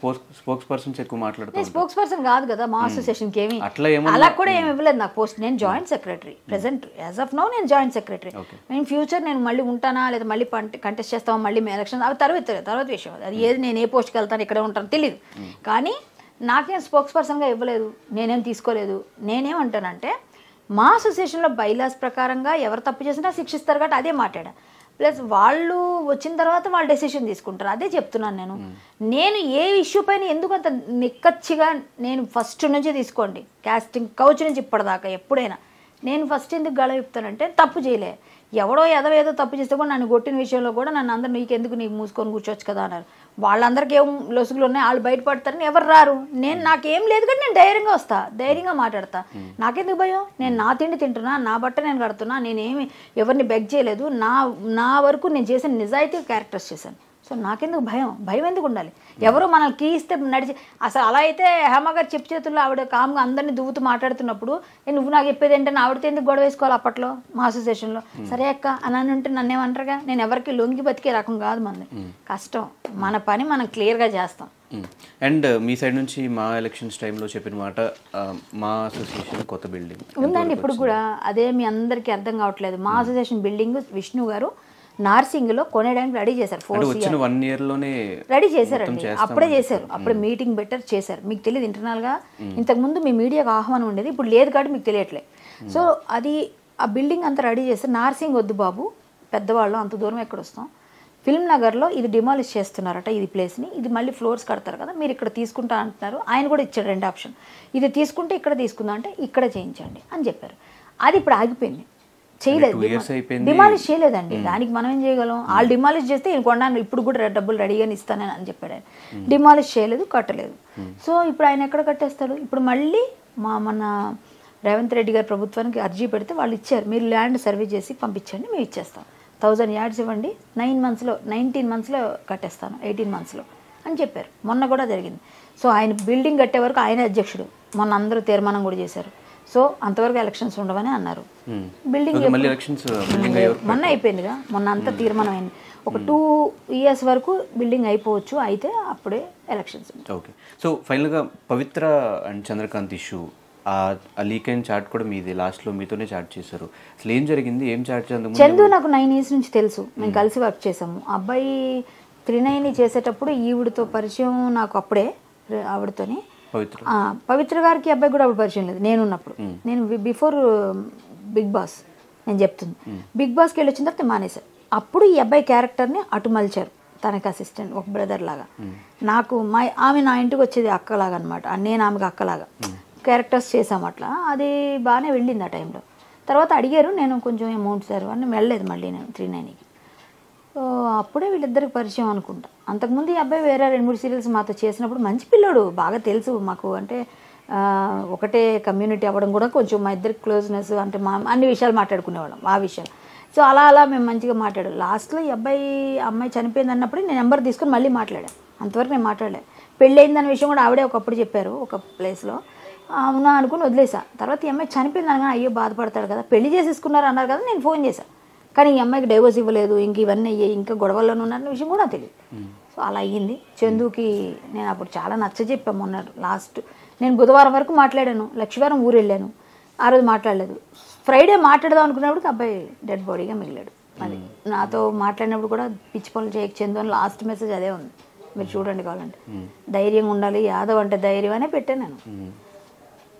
స్పోక్స్ పర్సన్స్ ఎక్కువ మాట్లాడుతారు. స్పోక్స్ పర్సన్ కాదు కదా మా అసోసియేషన్కి ఏమి అట్లా అలా కూడా ఏమి ఇవ్వలేదు నాకు పోస్ట్. నేను joint secretary present, as of now నేను జాయింట్ సెక్రటరీ. నేను ఫ్యూచర్ నేను మళ్ళీ ఉంటానా లేదా మళ్ళీ కంటెస్ట్ చేస్తామా, మళ్ళీ ఎలక్షన్ అవి తర్వాత విషయం. అది ఏది నేను ఏ పోస్ట్కి వెళ్తాను, ఇక్కడ ఉంటాను తెలియదు. కానీ నాకేం స్పోక్స్ పర్సన్గా ఇవ్వలేదు, నేనేం తీసుకోలేదు. నేనేమంటానంటే మా అసోసియేషన్లో బైలాస్ ప్రకారంగా ఎవరు తప్పు చేసినా శిక్షిస్తారు కాబట్టి అదే మాట్లాడా. ప్లస్ వాళ్ళు వచ్చిన తర్వాత వాళ్ళు డెసిషన్ తీసుకుంటారు, అదే చెప్తున్నాను. నేను ఏ ఇష్యూ పైన ఎందుకు అంత నిక్కచ్చిగా నేను ఫస్ట్ నుంచి తీసుకోండి, కాస్టింగ్ కౌచ్ నుంచి ఇప్పటిదాకా ఎప్పుడైనా నేను ఫస్ట్ ఎందుకు గళ చెప్తానంటే తప్పు చేయలే. ఎవడో ఏదో తప్పు చేస్తే కూడా నన్ను కొట్టిన విషయంలో కూడా నన్ను అందరు నీకెందుకు నీకు మూసుకొని కూర్చోవచ్చు కదా అన్నారు. వాళ్ళందరికీ ఏం లొసుగులు ఉన్నాయి, వాళ్ళు బయటపడతారని ఎవరు రారు. నాకేం లేదు కానీ నేను ధైర్యంగా వస్తా, ధైర్యంగా మాట్లాడతా. నాకెందుకు భయం? నేను నా తిండి తింటున్నా, నా బట్ట నేను కడుతున్నా, నేనేమి ఎవరిని బెగ్ చేయలేదు. నా వరకు నేను చేసిన నిజాయితీ క్యారెక్టర్స్ చేశాను. సో నాకెందుకు భయం ఎందుకు ఉండాలి? ఎవరో మనల్ని కీ ఇస్తే నడిచి అసలు అలా అయితే హేమ గారు చెప్పు చేతుల్లో ఆవిడ కామ్గా అందరినీ దువ్వుతూ మాట్లాడుతున్నప్పుడు నువ్వు నాకు చెప్పేది ఏంటంటే ఆవిడతో ఎందుకు గొడవ వేసుకోవాలి అప్పట్లో మా అసోసియేషన్లో? సరే అక్క అని ఉంటే నన్ను ఏమంటారుగా. నేను ఎవరికి లొంగి బతికే రకం కాదు, మనది కష్టం. మన పని మనం క్లియర్గా చేస్తాం. అండ్ మీ సైడ్ నుంచి మా ఎలక్షన్స్ టైంలో చెప్పిన మాట, మా అసోసియేషన్ కొత్త బిల్డింగ్ ఉందండి ఇప్పుడు కూడా. అదే మీ అందరికీ అర్థం కావట్లేదు. మా అసోసియేషన్ బిల్డింగ్ విష్ణు గారు నార్సింగ్లో కొనేయడానికి రెడీ చేశారు. 1 year లోనే రెడీ చేశారండి. అప్పుడే చేశారు, అప్పుడే మీటింగ్ బెటర్ చేశారు. మీకు తెలియదు ఇంటర్నల్గా ఇంతకుముందు మీ మీడియాకు ఆహ్వానం ఉండేది, ఇప్పుడు లేదు కాబట్టి మీకు తెలియట్లేదు. సో అది ఆ బిల్డింగ్ అంతా రెడీ చేస్తారు. నార్సింగ్ వద్దు బాబు, పెద్దవాళ్ళు అంత దూరం ఎక్కడ వస్తాం, ఫిల్మ్ నగర్లో ఇది డిమాలిష్ చేస్తున్నారట ఈ ప్లేస్ని, ఇది మళ్ళీ ఫ్లోర్స్ కడతారు కదా, మీరు ఇక్కడ తీసుకుంటా అంటున్నారు. ఆయన కూడా ఇచ్చాడు 2 ఆప్షన్, ఇది తీసుకుంటే ఇక్కడ తీసుకుందాం అంటే ఇక్కడ చేయించండి అని చెప్పారు. అది ఇప్పుడు ఆగిపోయింది, చేయలేదు, డిమాలిష్ చేయలేదండి. దానికి మనం ఏం చేయగలం? వాళ్ళు డిమాలిష్ చేస్తే ఈయన కొన్నాను ఇప్పుడు కూడా డబ్బులు రెడీగానే ఇస్తానని అని చెప్పాడు ఆయన. డిమాలిష్ చేయలేదు, కట్టలేదు. సో ఇప్పుడు ఆయన ఎక్కడ కట్టేస్తాడు? ఇప్పుడు మళ్ళీ మన రేవంత్ రెడ్డి గారి ప్రభుత్వానికి అర్జీ పెడితే వాళ్ళు ఇచ్చారు, మీరు ల్యాండ్ సర్వే చేసి పంపించండి, మేము ఇచ్చేస్తాం, 1000 yards ఇవ్వండి, 19 monthsలో కట్టేస్తాను, 18 monthsలో అని చెప్పారు. మొన్న కూడా జరిగింది. సో ఆయన బిల్డింగ్ కట్టే వరకు ఆయన అధ్యక్షుడు, మొన్న అందరూ తీర్మానం కూడా చేశారు. సో అంతవరకు ఎలక్షన్స్ ఉండవని అన్నారు. బిల్డింగ్ మొన్న అయిపోయిందిగా, మొన్న అంతా తీర్మానం అయింది. ఒక 2 years వరకు బిల్డింగ్ అయిపోవచ్చు, అయితే అప్పుడే ఎలక్షన్స్. ఓకే. సో ఫైనల్గా పవిత్ర అండ్ చంద్రకాంత్ ఇష్యూ, ఆ లీక్ అయిన చాట్ కూడా మీది, లాస్ట్లో మీతోనే చాట్ చేశారు. అసలు ఏం జరిగింది, ఏం చాట్ చేద్దాం? చందు నాకు 9 years నుంచి తెలుసు, మేము కలిసి వర్క్ చేసాము. అబ్బాయి 390 చేసేటప్పుడు ఈవిడతో పరిచయం నాకు అప్పుడే, ఆవిడతోని. పవిత్ర గారికి అబ్బాయి కూడా అప్పుడు పరిచయం లేదు నేనున్నప్పుడు. నేను బిఫోర్ బిగ్ బాస్ నేను చెప్తుంది, బిగ్ బాస్కి వెళ్ళి వచ్చిన తర్వాత మానేశారు. అప్పుడు ఈ అబ్బాయి క్యారెక్టర్ని అటు మలిచారు, తనకి అసిస్టెంట్, ఒక బ్రదర్ లాగా. నాకు ఆమె నా ఇంటికి వచ్చేది అక్కలాగా అనమాట, నేను ఆమెకు అక్కలాగా క్యారెక్టర్స్ చేసాము అట్లా. అది బాగానే వెళ్ళింది ఆ టైంలో. తర్వాత అడిగారు, నేను కొంచెం అమౌంట్ సార్ అని వెళ్ళలేదు మళ్ళీ నేను 390కి. సో అప్పుడే వీళ్ళిద్దరికి పరిచయం అనుకుంటా. అంతకుముందు ఈ అబ్బాయి వేరే 2-3 సీరియల్స్ మాతో చేసినప్పుడు మంచి పిల్లోడు, బాగా తెలుసు మాకు. అంటే ఒకటే కమ్యూనిటీ అవ్వడం కూడా కొంచెం మా ఇద్దరికి క్లోజ్నెస్, అంటే మా అన్ని విషయాలు మాట్లాడుకునేవాళ్ళం ఆ విషయాలు. సో అలా మేము మంచిగా మాట్లాడాం. లాస్ట్లో ఈ అమ్మాయి చనిపోయింది అన్నప్పుడు నేను నెంబర్ తీసుకొని మళ్ళీ మాట్లాడాను. అంతవరకు నేను మాట్లాడలే. పెళ్ళి అయిందన్న విషయం కూడా ఆవిడే ఒకప్పుడు చెప్పారు ఒక ప్లేస్లో, అవునా అనుకుని వదిలేసా. తర్వాత ఈ అమ్మాయి చనిపోయింది అనగా అయ్యో బాధపడతాడు కదా, పెళ్లి చేసేసుకున్నారు అన్నారు కదా, నేను ఫోన్ చేశాను. కానీ ఈ అమ్మాయికి డైవోర్స్ ఇవ్వలేదు, ఇంక ఇవన్నీ అయ్యాయి, ఇంకా గొడవల్లోనే ఉన్నారన్న విషయం కూడా తెలియదు. సో అలా అయ్యింది. చందుకి నేను అప్పుడు చాలా నచ్చజెప్పాను. మొన్న లాస్ట్ నేను బుధవారం వరకు మాట్లాడాను, లక్ష్మీవారం ఊరు వెళ్ళాను, ఆ రోజు మాట్లాడలేదు. ఫ్రైడే మాట్లాడదాం అనుకున్నప్పుడు అబ్బాయి డెడ్ బాడీగా మిగిలాడు. అది నాతో మాట్లాడినప్పుడు కూడా పిచ్చి పనులు చేయక చందు అని లాస్ట్ మెసేజ్ అదే ఉంది. మీరు చూడండి కావాలంటే. ధైర్యంగా ఉండాలి, యాదవ్ అంటే ధైర్యం అనే పెట్టాను నేను.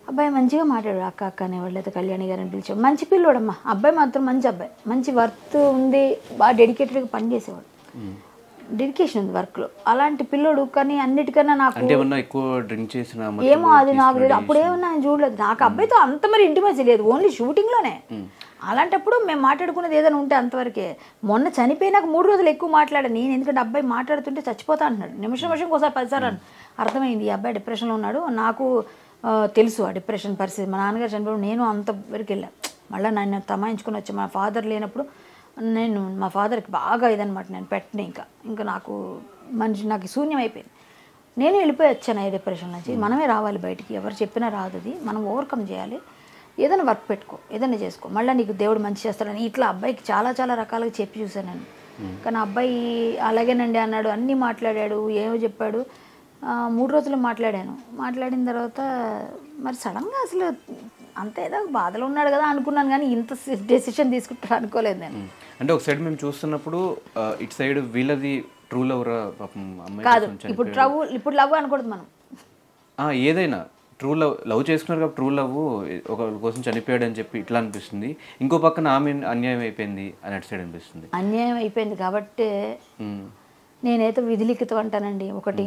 అబ్బాయి మంచిగా మాట్లాడాడు, అక్క అక్క అనేవాళ్ళు, అయితే కళ్యాణి గారిని పిలిచాడు. మంచి పిల్లోడమ్మా, అబ్బాయి మాత్రం మంచి అబ్బాయి, మంచి వర్త్ ఉంది, బాగా డెడికేటెడ్గా పని చేసేవాడు, డెడికేషన్ ఉంది వర్క్లో. అలాంటి పిల్లోడు. కానీ అన్నిటికన్నా నాకు ఎక్కువ డ్రింక్ చేసిన ఏమో అది నాకు తెలియదు, అప్పుడు ఏమన్నా నేను చూడలేదు. నాకు అబ్బాయితో అంత మరి ఇంటిమేసి లేదు, ఓన్లీ షూటింగ్లోనే. అలాంటప్పుడు మేము మాట్లాడుకునేది ఏదైనా ఉంటే అంతవరకే. మొన్న చనిపోయినాక 3 రోజులు ఎక్కువ మాట్లాడాను నేను, ఎందుకంటే అబ్బాయి మాట్లాడుతుంటే చచ్చిపోతా అంటున్నాడు. నిమిషంకి ఒకసారి 10 సార్లు అర్థమైంది ఈ అబ్బాయి డిప్రెషన్లో ఉన్నాడు. నాకు తెలుసు ఆ డిప్రెషన్ పరిస్థితి. మా నాన్నగారు చనిపోయినప్పుడు నేను అంతవరకు వెళ్ళాను. మళ్ళీ నన్ను తమాయించుకొని వచ్చి మా ఫాదర్ లేనప్పుడు నేను మా ఫాదర్కి బాగా ఇదనమాట, నేను పెట్టిన ఇంకా నాకు నాకు శూన్యం అయిపోయింది. నేను వెళ్ళిపోయి వచ్చాను ఈ డిప్రెషన్ నుంచి. మనమే రావాలి బయటికి, ఎవరు చెప్పినా రాదు, అది మనం ఓవర్కమ్ చేయాలి. ఏదైనా వర్క్ పెట్టుకో, ఏదైనా చేసుకో, మళ్ళీ నీకు దేవుడు మంచి చేస్తాడని ఇట్లా అబ్బాయికి చాలా చాలా రకాలుగా చెప్పి చూశాను నేను. కానీ అబ్బాయి అలాగేనండి అన్నాడు, అన్నీ మాట్లాడాడు, ఏమో చెప్పాడు. 3 రోజులు మాట్లాడిన తర్వాత మరి సడన్గా అసలు అంత ఏదో బాధలో ఉన్నాడు కదా అనుకున్నాను, కానీ ఇంత డెసిషన్ తీసుకుంటాడు అనుకోలేదు నేను. అంటే ఒక సైడ్ మేము చూస్తున్నప్పుడు ఇటు సైడ్ వీళ్ళది ట్రూ లవ్ పాపం అమ్మాయి కాదు, ఇప్పుడు లవ్ అనకూడదు మనం. ఏదైనా ట్రూ లవ్ చేసుకున్నారు కాబట్టి ట్రూ లవ్ ఒకరి కోసం చనిపోయాడు అని చెప్పి ఇట్లా అనిపిస్తుంది. ఇంకో పక్కన ఆమె అన్యాయం అయిపోయింది అని అటు సైడ్ అనిపిస్తుంది. అన్యాయం అయిపోయింది కాబట్టి నేనైతే విధిలిఖితం అంటానండి. ఒకటి,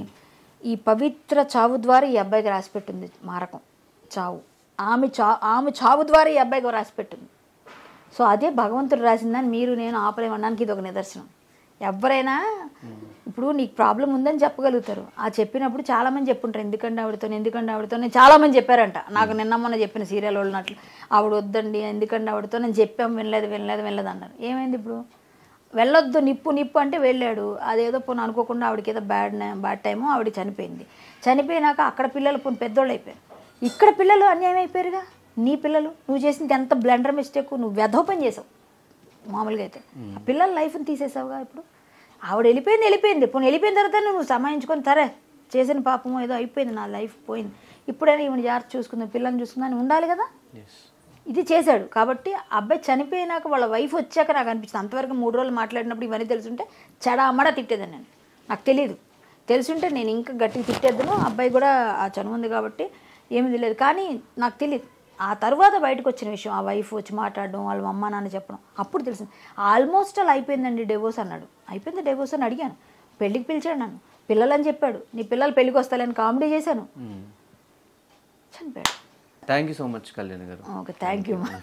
ఈ పవిత్ర చావు ద్వారా ఈ అబ్బాయికి రాసిపెట్టింది మారకం, చావు. ఆమె చావు ద్వారా ఈ అబ్బాయికి రాసిపెట్టింది. సో అదే భగవంతుడు రాసిందని మీరు నేను ఆపలేమనడానికి ఇది ఒక నిదర్శనం. ఎవరైనా ఇప్పుడు నీకు ప్రాబ్లం ఉందని చెప్పగలుగుతారు. ఆ చెప్పినప్పుడు చాలామంది చెప్పుంటారు, ఎందుకంటే ఆవిడతో నేను చాలామంది చెప్పారంట. నాకు నిన్న మొన్న చెప్పిన సీరియల్ వాళ్ళు అట్లా, ఆవిడ వద్దండి ఎందుకంటే ఆవిడతో నేను చెప్పాము, వినలేదు అన్నారు. ఏమైంది ఇప్పుడు? వెళ్ళొద్దు నిప్పు అంటే వెళ్ళాడు. అదేదో పోను అనుకోకుండా ఆవిడకి ఏదో బ్యాడ్ టైము, ఆవిడ చనిపోయినాక అక్కడ పిల్లలు పెద్దోళ్ళు అయిపోయారు, ఇక్కడ పిల్లలు అన్యాయం అయిపోయారుగా. నీ పిల్లలు నువ్వు చేసింది ఎంత బ్లండర్ మిస్టేక్, నువ్వు వెధోపని చేసావు మామూలుగా అయితే. ఆ పిల్లల లైఫ్ని తీసేసావుగా. ఇప్పుడు ఆవిడ వెళ్ళిపోయింది. పోనీ వెళ్ళిపోయిన తర్వాత నువ్వు సమాయించుకొని సరే చేసిన పాపము ఏదో అయిపోయింది, నా లైఫ్ పోయింది, ఇప్పుడైనా ఈవిడ జాగ్రత్త చూసుకుందాం, పిల్లల్ని చూసుకుందాం ఉండాలి కదా. ఇది చేశాడు కాబట్టి అబ్బాయి చనిపోయినాక వాళ్ళ వైఫ్ వచ్చాక నాకు అనిపించింది. అంతవరకు 3 రోజులు మాట్లాడినప్పుడు ఇవన్నీ తెలుసుంటే చెడామడా తిట్టేదాన్ని నేను. నాకు తెలుసుంటే నేను ఇంకా గట్టిగా తిట్టేద్దును. అబ్బాయి కూడా ఆ చనువు ఉంది కాబట్టి ఏమీ తెలియదు. కానీ నాకు తెలియదు ఆ తర్వాత బయటకు వచ్చిన విషయం, ఆ వైఫ్ వచ్చి మాట్లాడడం, వాళ్ళ అమ్మ నాన్న చెప్పడం, అప్పుడు తెలిసింది. ఆల్మోస్ట్ అలా అయిపోయిందండి డివోర్స్ అన్నాడు. అయిపోయింది డివోర్స్ అని అడిగాను. పెళ్ళికి పిలిచాడు నన్ను, పిల్లలని చెప్పాడు, నీ పిల్లలు పెళ్ళికి వస్తాలని కామెడీ చేశాను, చనిపోయాడు. Thank you so much Kalyani garu. Okay, thank you.